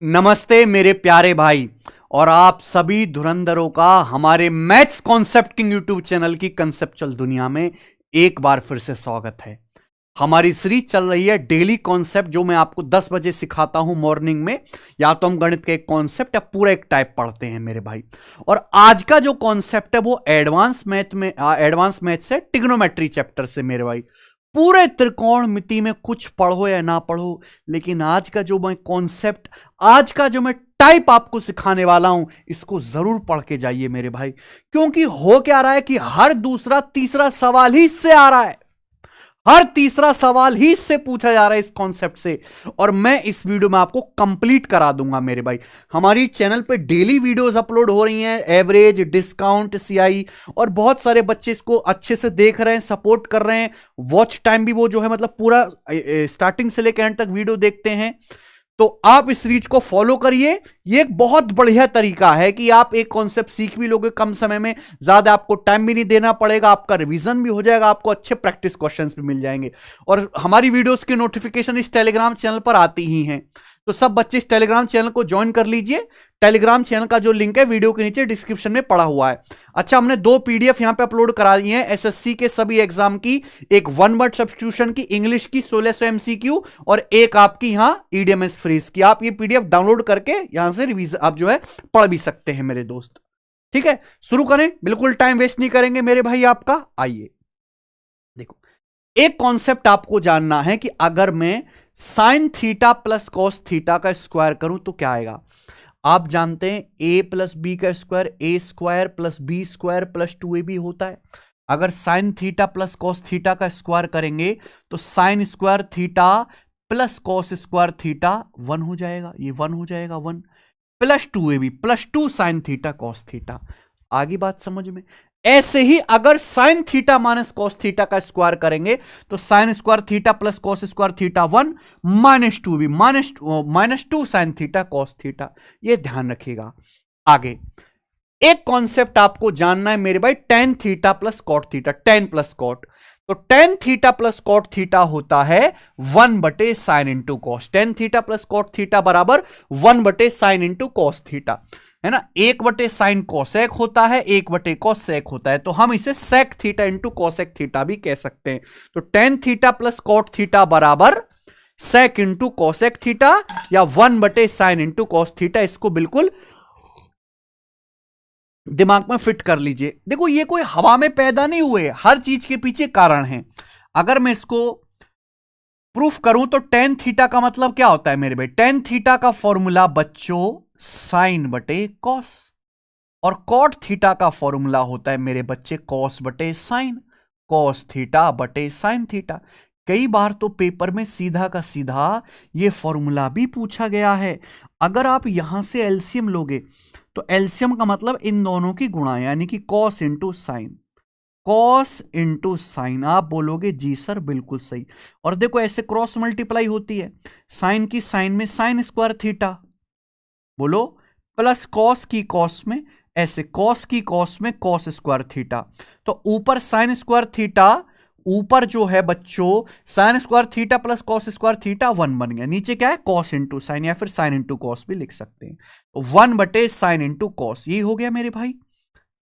नमस्ते मेरे प्यारे भाई और आप सभी धुरंधरों का हमारे maths concept king YouTube channel की कंसेप्चुअल दुनिया में एक बार फिर से स्वागत है। हमारी सीरीज चल रही है डेली कॉन्सेप्ट, जो मैं आपको 10 बजे सिखाता हूं मॉर्निंग में। या तो हम गणित का एक कॉन्सेप्ट या पूरा एक टाइप पढ़ते हैं मेरे भाई। और आज का जो कॉन्सेप्ट है वो एडवांस मैथ से ट्रिग्नोमेट्री चैप्टर से मेरे भाई। पूरे त्रिकोण मिति में कुछ पढ़ो या ना पढ़ो, लेकिन आज का जो मैं कॉन्सेप्ट, आज का जो मैं टाइप आपको सिखाने वाला हूं, इसको जरूर पढ़ के जाइए मेरे भाई। क्योंकि हो क्या रहा है कि हर दूसरा तीसरा सवाल ही इससे आ रहा है, हर तीसरा सवाल ही इससे पूछा जा रहा है इस कॉन्सेप्ट से। और मैं इस वीडियो में आपको कंप्लीट करा दूंगा मेरे भाई। हमारी चैनल पे डेली वीडियोस अपलोड हो रही हैं, एवरेज, डिस्काउंट, सीआई, और बहुत सारे बच्चे इसको अच्छे से देख रहे हैं, सपोर्ट कर रहे हैं। वॉच टाइम भी वो जो है मतलब पूरा स्टार्टिंग से लेकर एंड तक वीडियो देखते हैं। तो आप इस रीच को फॉलो करिए। ये एक बहुत बढ़िया तरीका है कि आप एक कॉन्सेप्ट सीख भी लोगे कम समय में, ज्यादा आपको टाइम भी नहीं देना पड़ेगा, आपका रिवीजन भी हो जाएगा, आपको अच्छे प्रैक्टिस क्वेश्चंस भी मिल जाएंगे। और हमारी वीडियोस की नोटिफिकेशन इस टेलीग्राम चैनल पर आती ही हैं, तो सब बच्चे इस टेलीग्राम चैनल को ज्वाइन कर लीजिए। टेलीग्राम चैनल का जो लिंक है वीडियो के नीचे डिस्क्रिप्शन में पड़ा हुआ है। अच्छा, हमने 2 पीडीएफ यहां पे अपलोड करा दी हैं एसएससी के सभी एग्जाम की। एक 1 वर्ड सब्स्टिट्यूशन की, इंग्लिश की 1600 एमसीक्यू, और एक आपकी यहां ईडीएमएस फ्रीज की। आप ये पीडीएफ डाउनलोड करके यहां से रिवीजन आप जो है पढ़ भी सकते हैं मेरे दोस्त। ठीक है, शुरू करें, बिल्कुल टाइम वेस्ट नहीं करेंगे मेरे भाई आपका। आइए देखो, एक कॉन्सेप्ट आपको जानना है कि अगर मैं sine theta plus cos theta का स्क्वायर करूं तो क्या आएगा। आप जानते हैं ए प्लस बी का square A square plus B square plus 2ab होता है। अगर sine theta plus cos theta का स्क्वायर करेंगे तो sine square theta plus cos square theta 1 हो जाएगा। ये 1 हो जाएगा, 1 plus 2ab plus 2 sine theta cos theta. आगे बात समझ में। ऐसे ही अगर sine theta minus cos theta का स्क्वायर करेंगे तो sine square theta plus cos square theta 1 minus 2b minus 2 sine theta cos theta. ये ध्यान रखिएगा। आगे एक कॉन्सेप्ट आपको जानना है मेरे भाई, tan theta plus cot theta, tan plus cot. तो tan theta plus cot theta होता है 1 बटे sine into cos. Tan theta plus cot theta बराबर 1 बटे साइन इंटू कॉस थीटा, है ना। 1 बटे साइन कॉसेक होता है, 1 बटे कॉसेक होता है, तो हम इसे sec theta into cosec theta भी कह सकते हैं। तो tan theta plus cot theta बराबर सेक इंटू कॉसेक थीटा, या 1 बटे साइन इंटू कॉस थीटा। इसको बिल्कुल दिमाग में फिट कर लीजिए। देखो, ये कोई हवा में पैदा नहीं हुए, हर चीज के पीछे कारण है। अगर मैं इसको प्रूफ करूं तो टेन थीटा का मतलब क्या होता है मेरे भाई। टेन थीटा का फॉर्मूला बच्चों साइन बटे कॉस, और कॉट थीटा का फॉर्मूला होता है मेरे बच्चे कॉस बटे साइन, कॉस थीटा बटे साइन थीटा। कई बार तो पेपर में सीधा का सीधा ये फॉर्मूला भी पूछा गया है। अगर आप यहां से एलसीएम लोगे तो एलसीएम का मतलब इन दोनों की गुणा, यानी कि cos into sine, cos into sine. आप बोलोगे जी सर बिल्कुल सही। और देखो, ऐसे क्रॉस मल्टीप्लाई होती है, साइन की साइन में साइन स्क्वायर थीटा, बोलो, प्लस कॉस की कॉस में, ऐसे कॉस की कॉस में कॉस स्क्वायर थीटा। तो ऊपर साइन स्क्वायर थीटा, ऊपर जो है बच्चों sign square theta plus cos square theta 1 बन गया। नीचे क्या है, कॉस इंटू साइन, या फिर साइन इंटू कॉस भी लिख सकते हैं। तो 1 बटे साइन इंटू कॉस, ये हो गया मेरे भाई।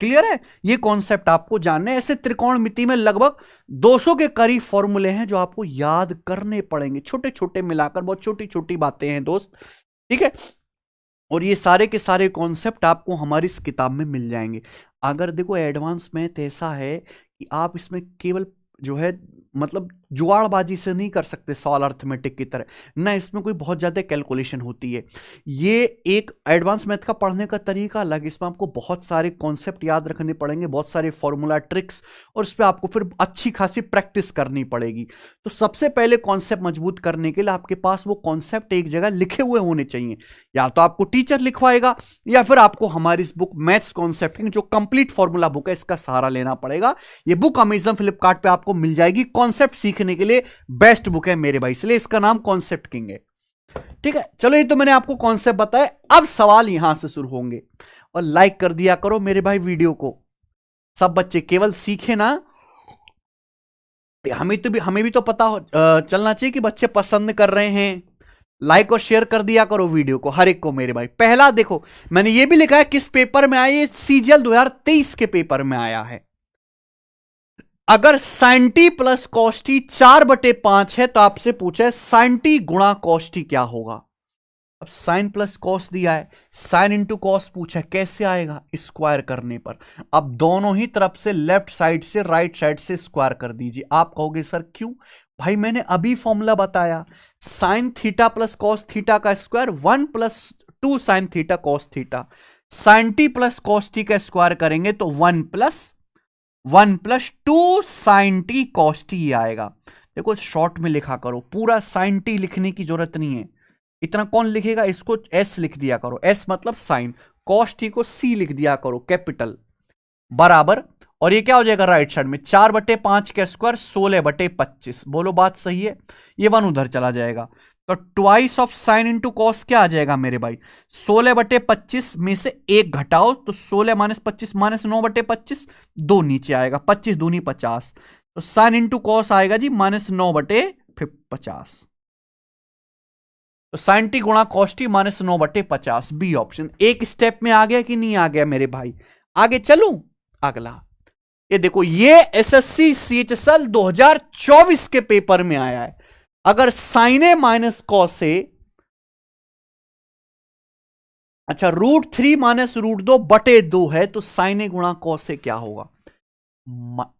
क्लियर है। ये कॉन्सेप्ट आपको जानना है। ऐसे त्रिकोण मिति में लगभग 200 के करीब फॉर्मूले हैं जो आपको याद करने पड़ेंगे, छोटे छोटे मिलाकर, बहुत छोटी छोटी बातें हैं दोस्त। ठीक है, और ये सारे के सारे कॉन्सेप्ट आपको हमारी इस किताब में मिल जाएंगे। अगर देखो, एडवांस मैथ ऐसा है कि आप इसमें केवल जो है मतलब जुगाड़बाजी से नहीं कर सकते सवाल अर्थमेटिक की तरह, ना इसमें कोई बहुत ज्यादा कैलकुलेशन होती है। ये एक एडवांस मैथ का पढ़ने का तरीका अलग, इसमें आपको बहुत सारे कॉन्सेप्ट याद रखने पड़ेंगे, बहुत सारे फॉर्मूला ट्रिक्स, और उस पर आपको फिर अच्छी खासी प्रैक्टिस करनी पड़ेगी। तो सबसे पहले कॉन्सेप्ट मजबूत करने के लिए आपके पास वो कॉन्सेप्ट एक जगह लिखे हुए होने चाहिए। या तो आपको टीचर लिखवाएगा, या फिर आपको हमारी इस बुक मैथ्स कॉन्सेप्ट जो कंप्लीट फॉर्मूला बुक है, इसका सहारा लेना पड़ेगा। ये बुक अमेजन फ्लिपकार्ट पे आपको मिल जाएगी। कॉन्सेप्ट सीखने के लिए बेस्ट बुक है मेरे भाई, इसलिए इसका नाम कॉन्सेप्ट किंग है। ठीक है, चलो, ये तो मैंने आपको कॉन्सेप्ट बताया। अब सवाल यहां से शुरू होंगे, और लाइक कर दिया करो मेरे भाई वीडियो को। सब बच्चे केवल सीखे ना, हमें भी तो पता चलना चाहिए कि बच्चे पसंद कर रहे हैं, लाइक और शेयर कर दिया करो वीडियो को हर एक को मेरे भाई। पहला देखो मैंने ये भी लिखा है किस पेपर में आया, ये सीजीएल 2023 के पेपर में आया है। अगर sine T plus cos t 4/5 है तो आपसे पूछा है साइन टी गुणा कॉस टी क्या होगा। अब साइन प्लस कॉस दिया है, साइन इंटू कॉस पूछा है, कैसे आएगा, स्क्वायर करने पर। अब दोनों ही तरफ से लेफ्ट साइड से राइट साइड से स्क्वायर कर दीजिए। आप कहोगे सर क्यों, भाई मैंने अभी फॉर्मूला बताया, sine theta plus cos theta का square 1 + 2 sine theta cos theta. Sine T plus cos T का स्क्वायर करेंगे तो 1 + 2 साइन टी कॉस टी आएगा। देखो शॉर्ट में लिखा करो, पूरा साइन टी लिखने की जरूरत नहीं है, इतना कौन लिखेगा, इसको एस लिख दिया करो, एस मतलब साइन, कॉस टी को सी लिख दिया करो कैपिटल, बराबर। और ये क्या हो जाएगा राइट साइड में 4/5 का स्क्वायर 16/25। बोलो बात सही है, ये 1 उधर चला जाएगा तो twice of sine into cos क्या आ जाएगा मेरे भाई, 16/25 में से 1 घटाओ तो 16 - 25 -9/25, 2 नीचे आएगा, 25 दूनी 50, तो साइन इंटू कॉस आएगा जी -9/50। तो साइन टी गुणा कॉस टी -9/50, बी ऑप्शन। एक स्टेप में आ गया कि नहीं आ गया मेरे भाई, आगे चलूं। अगला ये देखो, ये एसएससी सीएचएसएल 2024 के पेपर में आया है। अगर sign A minus cos A, अच्छा √3 - √2/2 है तो साइन ए गुणा कॉस ए क्या होगा।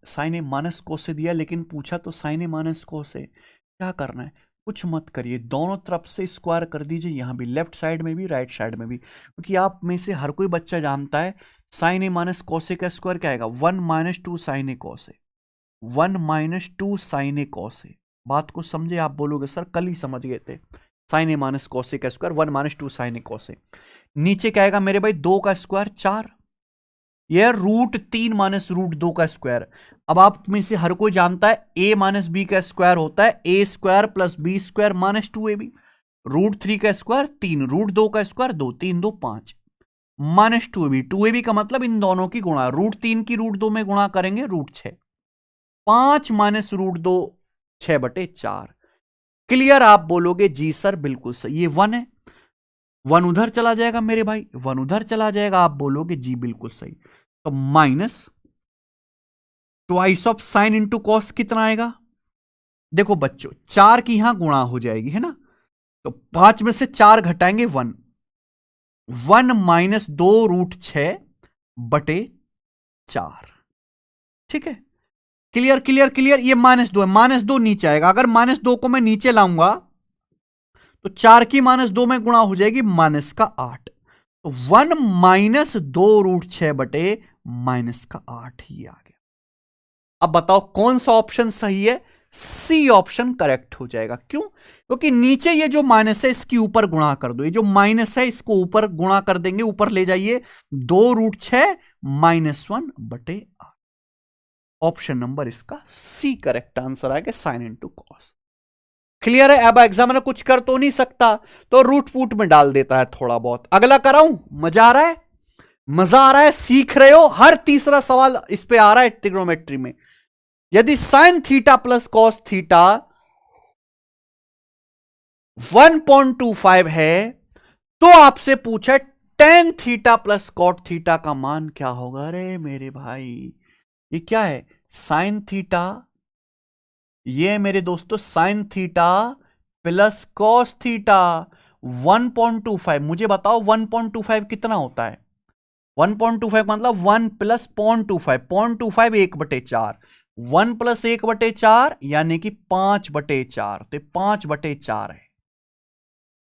Sign A minus cos A दिया लेकिन पूछा तो sign A minus cos A, क्या करना है, कुछ मत करिए, दोनों तरफ से स्क्वायर कर दीजिए, यहां भी लेफ्ट साइड में भी राइट साइड में भी, क्योंकि आप में से हर कोई बच्चा जानता है sign A minus cos A का स्क्वायर क्या आएगा, 1 - 2 sign A cos A, 1 - 2 sign A cos A. बात को समझे, आप बोलोगे सर कल ही समझ गए थे, sign A minus cos A का square 1 - 2 sign A cos A. नीचे क्या आएगा मेरे भाई, 2 का स्क्वायर 4, यह √3 - √2 का स्क्वायर। अब आप में से हर कोई जानता है a - b का स्क्वायर होता है a² + b² - 2ab। √3 का स्क्वायर 3, √2 का स्क्वायर 2, 3 2 5 -2ab। 2ab का मतलब इन दोनों की गुणा, √3 की √2 में गुणा करेंगे √6, 5 - √2 6/4। क्लियर, आप बोलोगे जी सर बिल्कुल सही, ये 1 है, 1 उधर चला जाएगा मेरे भाई, 1 उधर चला जाएगा, आप बोलोगे जी बिल्कुल सही। तो minus twice of sine into cos कितना आएगा, देखो बच्चों 4 की यहां गुणा हो जाएगी है ना, तो 5 में से 4 घटाएंगे 1, 1 - 2 √6/4। ठीक है, क्लियर क्लियर क्लियर। ये -2 है, -2 नीचे आएगा, अगर -2 को मैं नीचे लाऊंगा तो 4 की -2 में गुणा हो जाएगी -8, तो 1 - 2 √6/-8 ही आ गया। अब बताओ कौन सा ऑप्शन सही है, सी ऑप्शन करेक्ट हो जाएगा। क्यों, क्योंकि नीचे ये जो माइनस है इसकी ऊपर गुणा कर दो, ये जो माइनस है इसको ऊपर गुणा कर देंगे, ऊपर ले जाइए, 2 √6 -1/8। ऑप्शन नंबर इसका सी करेक्ट आंसर आएगा, साइन इंटू कॉस। क्लियर है। अब एग्जामिनर कुछ कर तो नहीं सकता तो रूट फूट में डाल देता है थोड़ा बहुत। अगला कराऊं, मजा आ रहा है, मजा आ रहा है, सीख रहे हो, हर तीसरा सवाल इस पे आ रहा है ट्रिग्नोमेट्री में। यदि sine theta plus cos theta 1.25 है तो आपसे पूछा tan theta plus cot theta का मान क्या होगा। अरे मेरे भाई ये क्या है, साइन थीटा, ये मेरे दोस्तों sign theta plus cos theta 1.25। मुझे बताओ 1.25 कितना होता है, 1.25 मतलब 1 + 0.25, 0.25 1/4, 1 + 1/4 यानी कि 5/4, तो 5/4 है।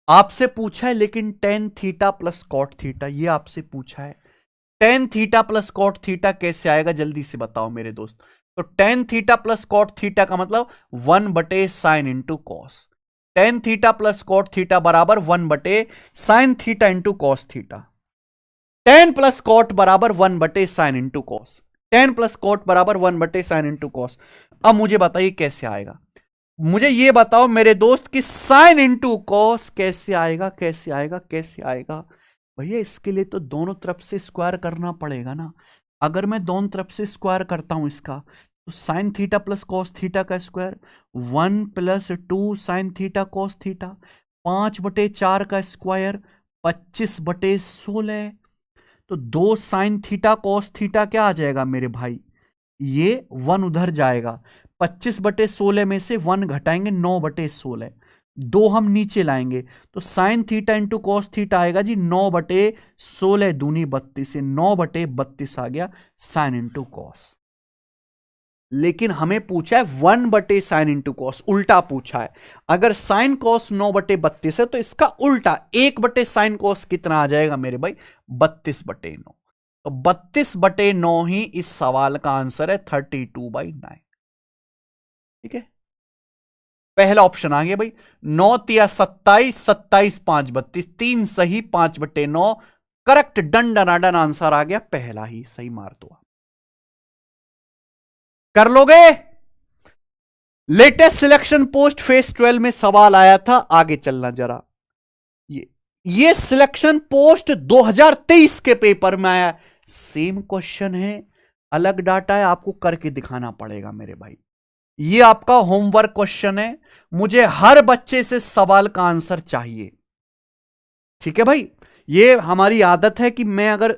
आपसे पूछा है लेकिन tan theta plus cot theta, ये आपसे पूछा है। Tan theta plus cot theta कैसे आएगा जल्दी से बताओ मेरे दोस्त। तो tan theta plus cot theta का मतलब 1/sin into cos, tan theta plus cot theta बराबर 1/sin theta into cos theta. Tan plus cot बराबर 1/sin into cos, tan plus cot बराबर 1/sin इंटू कॉस। अब मुझे बताइए कैसे आएगा, मुझे ये बताओ मेरे दोस्त कि साइन इंटू कॉस कैसे आएगा, कैसे आएगा, कैसे आएगा। भैया इसके लिए तो दोनों तरफ से स्क्वायर करना पड़ेगा ना। अगर मैं दोनों तरफ से स्क्वायर करता हूं इसका, तो sine theta plus cos theta का square 1 + 2 sine theta cos theta, 5/4 का स्क्वायर 25/16। तो 2 साइन थीटा कॉस थीटा क्या आ जाएगा मेरे भाई, ये 1 उधर जाएगा। 25/16 में से 1 घटाएंगे 9/16, 2 हम नीचे लाएंगे तो sine theta into cos theta आएगा जी 9/16 दूनी 32 से 9/32 आ गया साइन इंटू कॉस। लेकिन हमें पूछा है 1/साइन इंटू कॉस, उल्टा पूछा है। अगर साइन कॉस 9/32 है तो इसका उल्टा 1/साइन कॉस कितना आ जाएगा मेरे भाई, 32/9। तो 32/9 ही इस सवाल का आंसर है 32/9। ठीक है, पहला ऑप्शन आ गया भाई। 9 तिया 27, 27 5 32, 3 सही 5/9 करेक्ट, डन डनाडन आंसर आ गया, पहला ही सही मार दो। कर लोगे। लेटेस्ट सिलेक्शन पोस्ट फेज 12 में सवाल आया था, आगे चलना जरा। ये सिलेक्शन पोस्ट 2023 के पेपर में आया, सेम क्वेश्चन है, अलग डाटा है, आपको करके दिखाना पड़ेगा मेरे भाई। ये आपका होमवर्क क्वेश्चन है, मुझे हर बच्चे से सवाल का आंसर चाहिए। ठीक है भाई, ये हमारी आदत है कि मैं अगर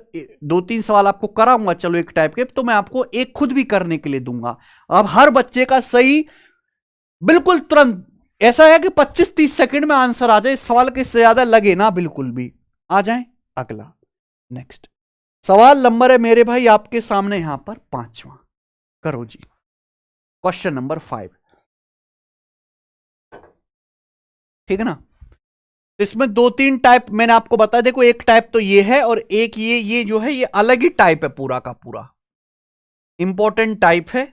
2-3 सवाल आपको कराऊंगा चलो एक टाइप के, तो मैं आपको एक खुद भी करने के लिए दूंगा। अब हर बच्चे का सही बिल्कुल तुरंत, ऐसा है कि 25-30 सेकंड में आंसर आ जाए, इस सवाल के से ज्यादा लगे ना बिल्कुल भी। आ जाए अगला, नेक्स्ट सवाल नंबर है मेरे भाई आपके सामने यहां पर 5वां। करो जी, क्वेश्चन नंबर 5। ठीक है ना, इसमें 2-3 टाइप मैंने आपको बताया। देखो एक टाइप तो ये है और एक ये जो है ये अलग ही टाइप है, पूरा का पूरा इंपॉर्टेंट टाइप है।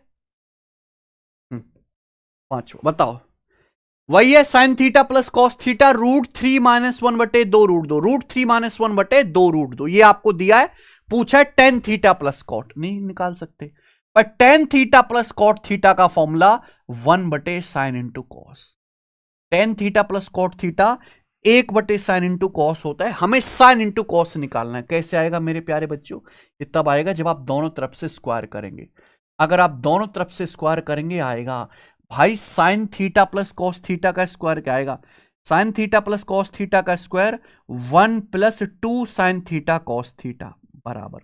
5 बताओ, वही है sign theta plus cos theta √3 - 1/2 √2, √3 - 1/2 √2। ये आपको दिया है, पूछा है टेन थीटा प्लस कॉट, नहीं निकाल सकते, पर tan theta plus cot theta का formula 1/sin into cos. Tan theta plus cot theta 1/sin into cos होता है, हमें साइन इंटू कॉस निकालना है। कैसे आएगा मेरे प्यारे बच्चों, ये तब आएगा जब आप दोनों तरफ से स्क्वायर करेंगे। अगर आप दोनों तरफ से स्क्वायर करेंगे आएगा भाई sine theta plus cos theta का स्क्वायर क्या आएगा, sine theta plus cos theta का square 1 + 2 sine theta cos theta बराबर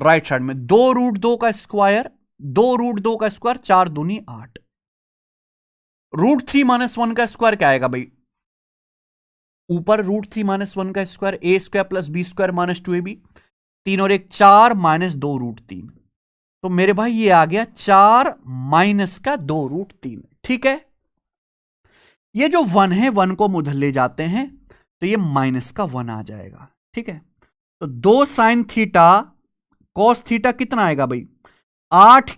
राइट साइड में 2√2 का स्क्वायर, 2√2 का स्क्वायर 4 दूनी 8, √3 - 1 का स्क्वायर क्या आएगा भाई, ऊपर √3 - 1 का स्क्वायर a² + b² - 2ab, 3 और 1 4 -2 √3। तो मेरे भाई ये आ गया 4 - 2 √3। ठीक है, ये जो 1 है 1 को हम उधर ले जाते हैं तो ये -1 आ जाएगा। ठीक है, तो 2 साइन थीटा कॉस थीटा कितना आएगा भाई, 8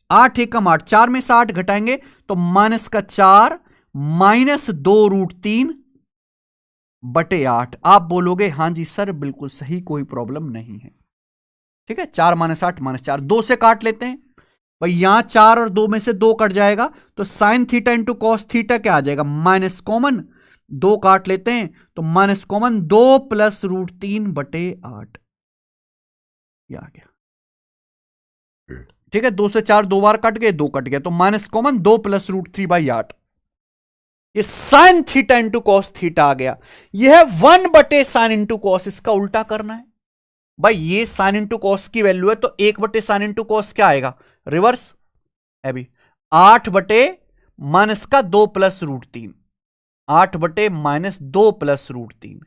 1 8, 4 में से 8 घटाएंगे तो -4 -2 √3/8। आप बोलोगे हां जी सर बिल्कुल सही, कोई प्रॉब्लम नहीं है। ठीक है, 4 - 8 -4, 2 से काट लेते हैं भाई, यहां 4 और 2 में से 2 कट जाएगा तो sine theta into cos theta क्या आ जाएगा, माइनस कॉमन 2 काट लेते हैं तो माइनस कॉमन 2 + √3/8 ये आ गया। ठीक है, 2 से 4 2 बार कट गए, 2 कट गया तो माइनस कॉमन 2 + √3/8। ये sine theta into cos theta आ गया। यह है 1/साइन इंटू कॉस, इसका उल्टा करना है भाई। ये साइन इंटू कॉस की वैल्यू है तो 1/साइन इंटू कॉस क्या आएगा, रिवर्स है भी 8/-2 + √3, 8/-2 + √3।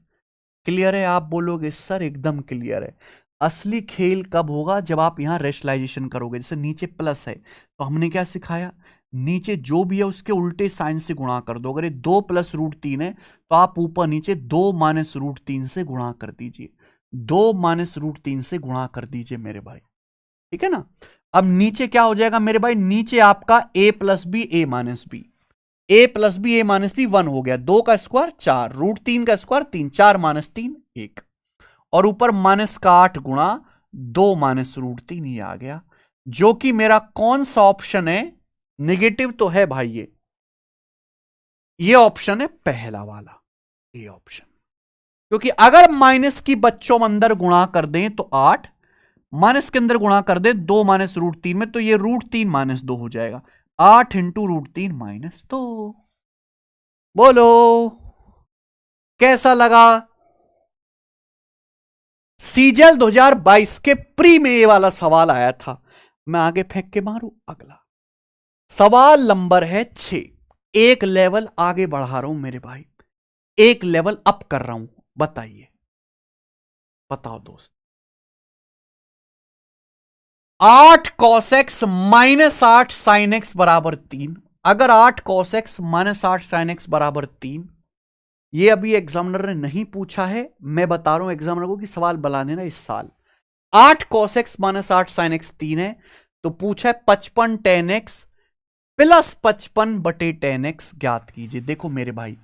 क्लियर है, आप बोलोगे सर एकदम क्लियर है। असली खेल कब होगा, जब आप यहां रेशनलाइजेशन करोगे। जैसे नीचे प्लस है तो हमने क्या सिखाया, नीचे जो भी है उसके उल्टे साइन से गुणा कर दो। अगर ये 2 + √3 है तो आप ऊपर नीचे 2 - √3 से गुणा कर दीजिए, 2 - √3 से गुणा कर दीजिए मेरे भाई। ठीक है ना, अब नीचे क्या हो जाएगा मेरे भाई, नीचे आपका a + b a - b, a + b a - b 1 हो गया, 2 का स्क्वायर 4, √3 का स्क्वायर 3, 4 - 3 1, और ऊपर -8 गुणा 2 - √3 ये आ गया, जो कि मेरा कौन सा ऑप्शन है, नेगेटिव तो है भाई, ये ऑप्शन है पहला वाला, ये ऑप्शन। क्योंकि अगर माइनस की बच्चों में अंदर गुणा कर दें तो 8, माइनस के अंदर गुणा कर दे 2 - √3 में तो ये √3 - 2 हो जाएगा, 8 × √3 - 2। बोलो कैसा लगा? सीजल 2022 के प्री में ये वाला सवाल आया था। मैं आगे फेंक के मारूं। अगला सवाल नंबर है 6। एक लेवल आगे बढ़ा रहा हूं मेरे भाई, एक लेवल अप कर रहा हूं। बताइए, बताओ दोस्त। 8 cos x minus 8 sine x बराबर 3। अगर 8 cos x minus 8 sine x बराबर 3, ये अभी एग्जामिनर ने नहीं पूछा है, मैं बता रहा हूं एग्जामिनर को कि सवाल बनाने ना इस साल। 8 cos x minus 8 sine x 3 है, तो पूछा है 55 tan x प्लस 55 बटे tan x ज्ञात कीजिए। देखो मेरे भाई,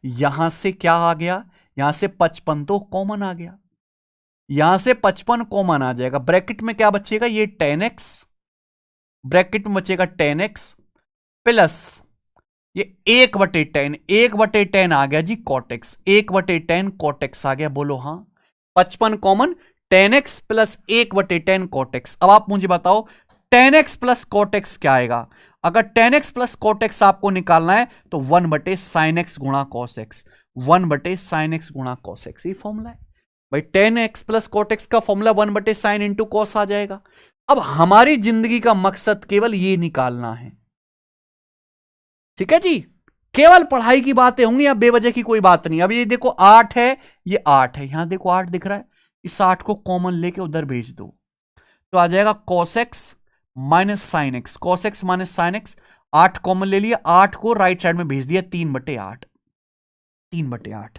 यहां से क्या आ गया? यहां से 55 तो कॉमन आ गया, यहां से 55 कॉमन आ जाएगा। ब्रैकेट में क्या बचेगा? ये tan x, ब्रैकेट में बचेगा tan x प्लस ये 1/10, 1/10 आ गया जी cot x, 1/10 cot x आ गया। बोलो हां। 55 common, tan x plus 1/10 cot x। अब आप मुझे बताओ tan x plus cot x क्या आएगा? अगर tan x plus cot x आपको निकालना है तो 1/sin x गुणा cos x, 1/sin x गुणा cos x, ये फॉर्मूला है भाई। tan x plus cot x का फॉर्मूला 1/sin इंटू cos आ जाएगा। अब हमारी जिंदगी का मकसद केवल ये निकालना है, ठीक है जी। केवल पढ़ाई की बातें होंगी, या बेवजह की कोई बात नहीं। अब ये देखो 8 है, ये 8 है, यहां देखो 8 दिख रहा है, इस 8 को कॉमन लेके उधर भेज दो तो आ जाएगा cos x minus sine x, cos x minus sine x. 8 common ले लिया, 8 को राइट साइड में भेज दिया, 3/8, 3/8।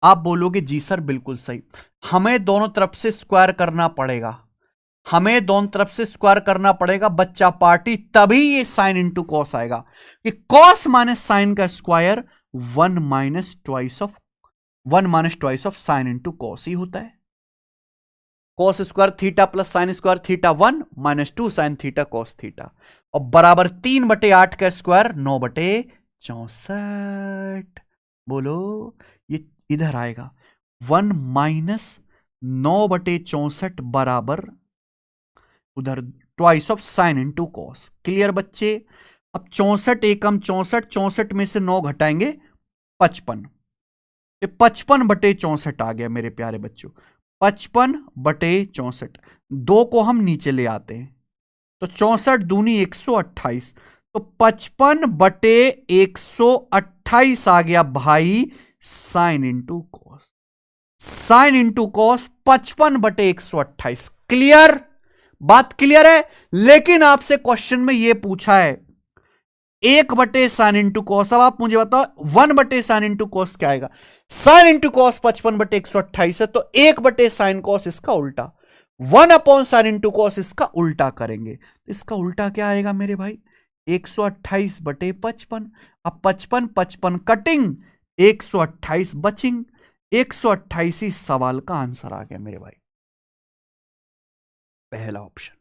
आप बोलोगे जी सर बिल्कुल सही, हमें दोनों तरफ से स्क्वायर करना पड़ेगा, हमें दोनों तरफ से स्क्वायर करना पड़ेगा बच्चा पार्टी, तभी ये साइन इंटू कॉस आएगा। कि कॉस माइनस साइन का square 1 minus twice of sine into cos ही होता है। Cos square theta plus sine square theta 1 minus 2 sine theta cos theta, और बराबर 3/8 का स्क्वायर 9/64। बोलो ये इधर आएगा 1 माइनस 9/64 बराबर उधर twice of sine into cos. Clear बच्चे? अब 64 एकम 64, 64 में से 9 घटाएंगे 55, 55/64 आ गया मेरे प्यारे बच्चों, 55/64। 2 को हम नीचे ले आते हैं तो 64 दूनी 128, तो 55/128 आ गया भाई sign into cos. Sign into cos 55/128। Clear? बात क्लियर है? लेकिन आपसे क्वेश्चन में यह पूछा है 1/साइन इंटू कॉस। अब आप मुझे बताओ 1/साइन इंटू कॉस क्या आएगा? साइन इंटू कॉस 55/128 है, तो 1/साइन कॉस इसका उल्टा, 1/साइन इंटू कॉस इसका उल्टा करेंगे, इसका उल्टा क्या आएगा मेरे भाई? 128/55। अब 55 55 कटिंग, 128 बचिंग, 128 ही सवाल का आंसर आ गया मेरे भाई, पहला ऑप्शन।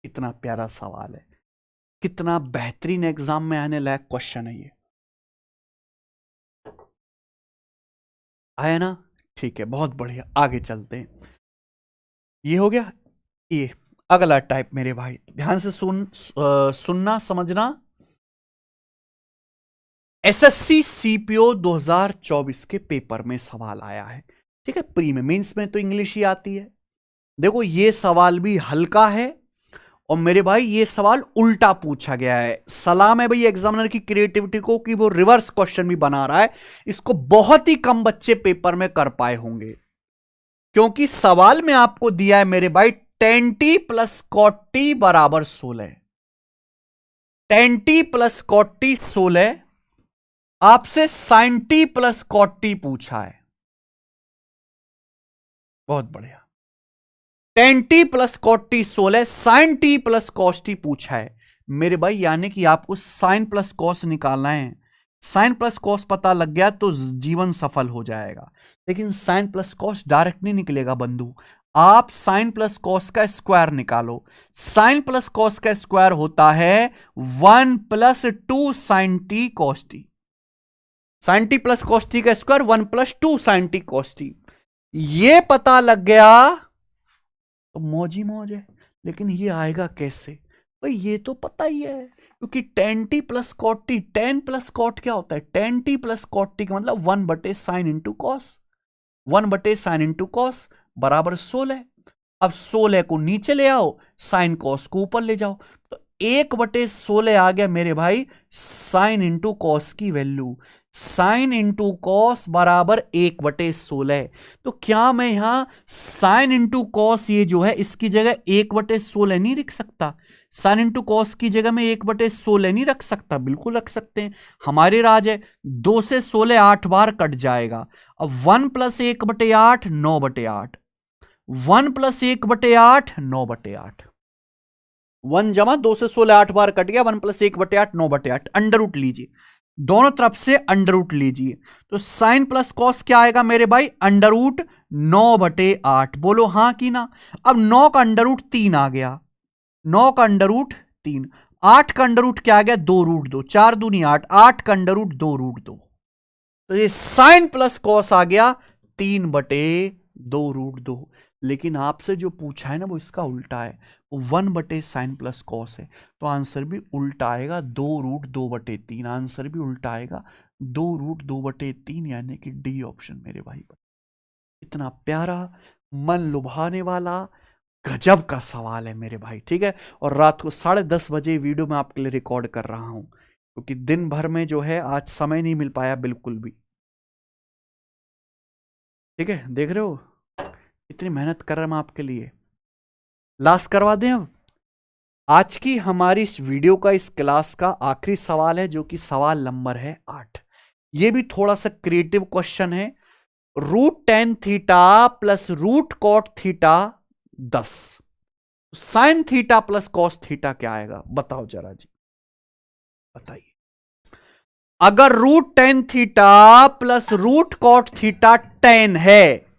इतना प्यारा सवाल है, कितना बेहतरीन एग्जाम में आने लायक क्वेश्चन है ये, आया ना? ठीक है, बहुत बढ़िया, आगे चलते हैं। ये हो गया। ये अगला टाइप मेरे भाई, ध्यान से सुनना समझना। एसएससी सीपीओ 2024 के पेपर में सवाल आया है, ठीक है। प्री में, मेंस में तो इंग्लिश ही आती है। देखो ये सवाल भी हल्का है, और मेरे भाई ये सवाल उल्टा पूछा गया है। सलाम है भाई एग्जामिनर की क्रिएटिविटी को कि वो रिवर्स क्वेश्चन भी बना रहा है। इसको बहुत ही कम बच्चे पेपर में कर पाए होंगे, क्योंकि सवाल में आपको दिया है मेरे भाई tan t plus cot t बराबर 16। tan t plus cot t 16, आपसे sin t plus cot t पूछा है। बहुत बढ़िया। tan t plus cot t 16, sin t plus cos t पूछा है मेरे भाई, यानी कि आपको sin प्लस cos निकालना है। sin प्लस cos पता लग गया तो जीवन सफल हो जाएगा, लेकिन sin प्लस cos डायरेक्ट नहीं निकलेगा बंधु। आप sin प्लस cos का स्क्वायर निकालो। sin प्लस cos का स्क्वायर होता है 1 plus 2 sin t cos t। sin t plus cos t का square 1 plus 2 sin t cos t। ये पता लग गया तो मौज ही मौज है, लेकिन ये आएगा कैसे? भाई ये तो पता ही है, क्योंकि tan t plus cot t, tan plus cot क्या होता है, tan t plus cot t का मतलब 1/sin into cos, 1/sin into cos बराबर 16। अब 16 को नीचे ले आओ, साइन कॉस को ऊपर ले जाओ, तो 1/16 आ गया मेरे भाई साइन इंटू कॉस की वैल्यू। साइन इंटू कॉस बराबर 1/16। तो क्या मैं यहां साइन इंटू कॉस ये जो है इसकी जगह 1/16 नहीं रख सकता? साइन इंटू कॉस की जगह में 1/16 नहीं रख सकता? बिल्कुल रख सकते हैं, हमारे राज है। 2 से 16 8 बार कट जाएगा। अब 1 + 1/8 9/8, 1 + 1/8 9/8, 1 जमा 2 से 16 8 बार कट गया, 1 + 1/8 9/8। अंडर रूट लीजिए, दोनों तरफ से अंडर रूट लीजिए, तो साइन प्लस कॉस क्या आएगा मेरे भाई, अंडर रूट 9/8। बोलो हाँ कि ना? अब 9 का अंडर रूट 3 आ गया, 9 का अंडर रूट 3, 8 का अंडर रूट क्या आ गया 2√2, 4 दूनी 8, 8 का अंडर रूट 2√2। तो ये साइन प्लस कॉस आ गया 3/2√2। लेकिन आपसे जो पूछा है ना वो इसका उल्टा है, वो 1/sin प्लस कॉस है, तो आंसर भी उल्टा आएगा 2√2/3। आंसर भी उल्टा आएगा 2√2/3, यानी कि डी ऑप्शन मेरे भाई। इतना प्यारा, मन लुभाने वाला, गजब का सवाल है मेरे भाई, ठीक है। और रात को 10:30 बजे वीडियो में आपके लिए रिकॉर्ड कर रहा हूं, क्योंकि दिन भर में जो है आज समय नहीं मिल पाया बिल्कुल भी, ठीक है। देख रहे हो इतनी मेहनत कर रहा हूं आपके लिए। लास्ट करवा दें अब। आज की हमारी इस वीडियो का, इस क्लास का आखिरी सवाल है, जो कि सवाल नंबर है 8। ये भी थोड़ा सा क्रिएटिव क्वेश्चन है। √tan theta plus √cot theta 10, sign theta plus cos theta क्या आएगा? बताओ जरा जी, बताइए। अगर √tan theta plus √cot theta 10 है,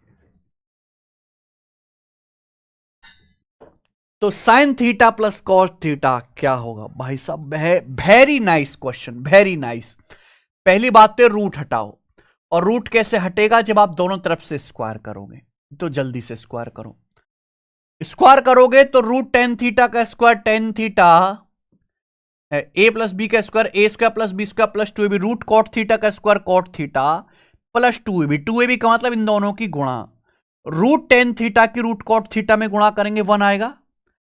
तो sine theta plus cos theta क्या होगा? भाई साहब very nice question, very nice. पहली बात तो रूट हटाओ, और रूट कैसे हटेगा? जब आप दोनों तरफ से स्क्वायर करोगे। तो जल्दी से स्क्वायर करो, स्क्वायर करोगे तो √tan थीटा का square tan theta, a + b का square a² + b² + 2ab, √cot theta का square cot theta plus 2ab, 2ab का मतलब इन दोनों की गुणा। √tan थीटा की √cot थीटा में गुणा करेंगे 1 आएगा।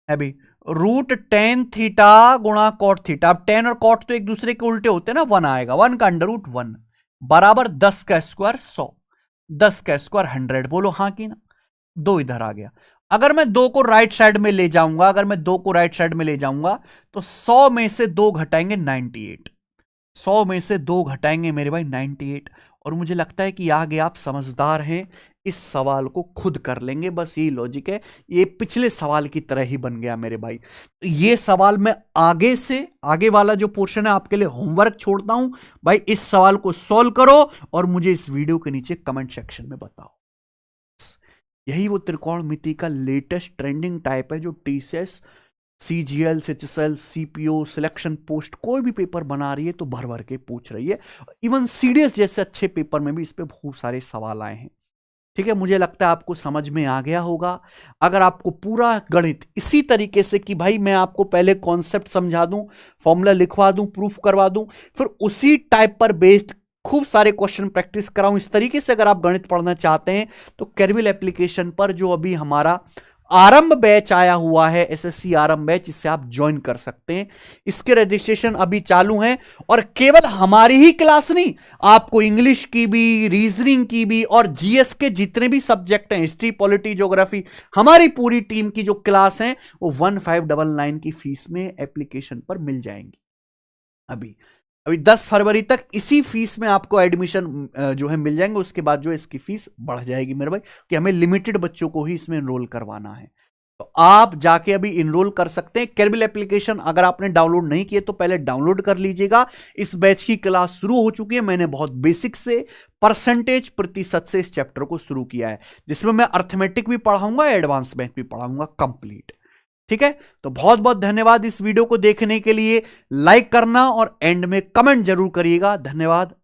अभी √tan थीटा गुणा cot थीटा, अब tan और cot तो एक दूसरे के उल्टे होते हैं ना, 1 आएगा। 1 का अंडर रूट 1 बराबर 10 का स्क्वायर 100, 10 का स्क्वायर 100। बोलो हाँ कि ना? 2 इधर आ गया। अगर मैं 2 को राइट साइड में ले जाऊंगा, अगर मैं 2 को राइट साइड में ले जाऊंगा तो 100 में से 2 घटाएंगे 98, 100 में से 2 घटाएंगे मेरे भाई 98। और मुझे लगता है कि आगे आप समझदार हैं, इस सवाल को खुद कर लेंगे, बस यही लॉजिक है। ये पिछले सवाल की तरह ही बन गया मेरे भाई। तो ये सवाल मैं आगे से, आगे वाला जो पोर्शन है आपके लिए होमवर्क छोड़ता हूं भाई। इस सवाल को सॉल्व करो और मुझे इस वीडियो के नीचे कमेंट सेक्शन में बताओ। यही वो त्रिकोणमिति का लेटेस्ट ट्रेंडिंग टाइप है, जो TCS, CGL, CHSL, CPO, selection post कोई भी पेपर बना रही है तो भर भर के पूछ रही है। इवन CDS जैसे अच्छे पेपर में भी इस पे बहुत सारे सवाल आए हैं, ठीक है। मुझे लगता है आपको समझ में आ गया होगा। अगर आपको पूरा गणित इसी तरीके से, कि भाई मैं आपको पहले कॉन्सेप्ट समझा दूं, फॉर्मूला लिखवा दूं, प्रूफ करवा दूं, फिर उसी टाइप पर बेस्ड खूब सारे क्वेश्चन प्रैक्टिस कराऊं, इस तरीके से अगर आप गणित पढ़ना चाहते हैं तो केरविल एप्लीकेशन पर जो अभी हमारा आरंभ बैच आया हुआ है, SSC आरंभ बैच, इससे आप ज्वाइन कर सकते हैं। इसके रजिस्ट्रेशन अभी चालू हैं, और केवल हमारी ही क्लास नहीं, आपको इंग्लिश की भी, रीजनिंग की भी, और GS के जितने भी सब्जेक्ट हैं, हिस्ट्री, पॉलिटी, ज्योग्राफी, हमारी पूरी टीम की जो क्लास हैं वो 1599 की फीस में एप्लीकेशन पर मिल जाएंगी। अभी 10 फरवरी तक इसी फीस में आपको एडमिशन जो है मिल जाएंगे। उसके बाद जो है इसकी फीस बढ़ जाएगी मेरे भाई, कि हमें लिमिटेड बच्चों को ही इसमें एनरोल करवाना है। तो आप जाके अभी एनरोल कर सकते हैं। केरविल एप्लीकेशन अगर आपने डाउनलोड नहीं किए तो पहले डाउनलोड कर लीजिएगा। इस बैच की क्लास शुरू हो चुकी है। मैंने बहुत बेसिक से, परसेंटेज, प्रतिशत से इस चैप्टर को शुरू किया है, जिसमें मैं अर्थमेटिक भी पढ़ाऊंगा, एडवांस मैथ भी पढ़ाऊंगा कंप्लीट, ठीक है। तो बहुत बहुत धन्यवाद इस वीडियो को देखने के लिए। लाइक करना और एंड में कमेंट जरूर करिएगा। धन्यवाद।